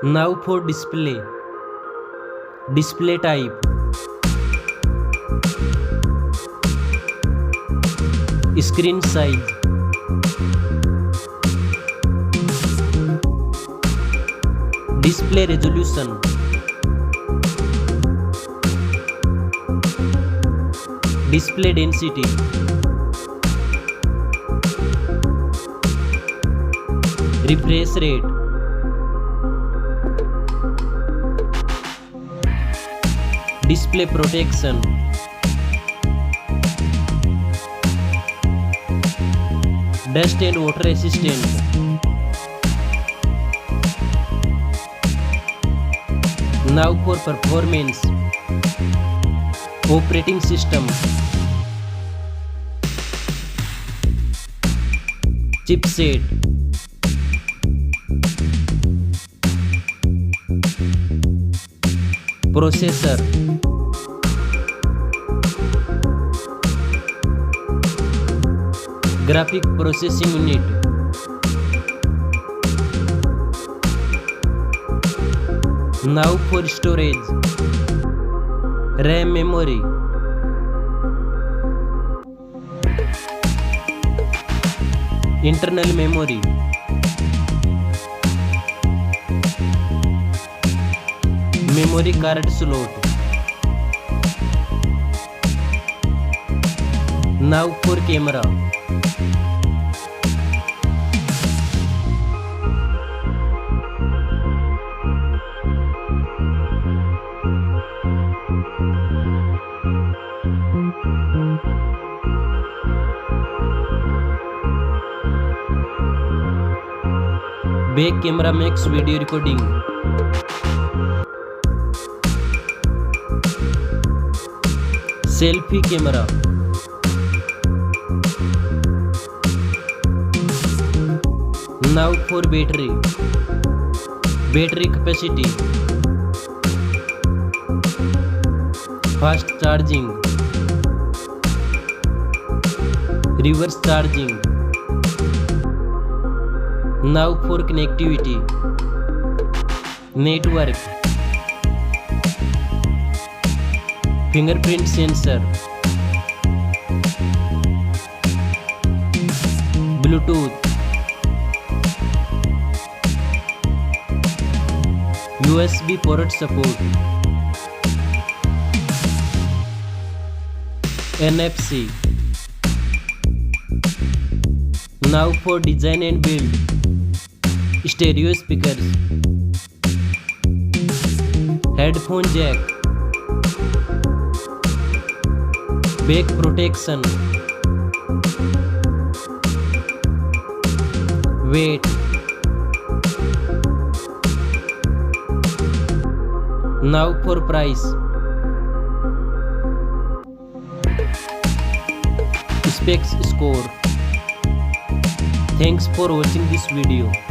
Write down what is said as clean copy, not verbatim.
Now for display. Display type. Screen size. Display resolution. Display density. Refresh rate. Display protection. Dust and water resistant. Now for performance. Operating system. Chipset. Processor. Graphic processing unit. Now for storage. RAM memory. Internal memory. Memory card slot. Now for camera. Back camera makes video recording. Selfie camera. Now for battery. Battery capacity. Fast charging. Reverse charging. Now for connectivity. Network. Fingerprint sensor. Bluetooth. USB port support. NFC. Now for design and build. Stereo speakers. Headphone jack. Back protection. Weight. Now for price. Specs score. Thanks for watching this video.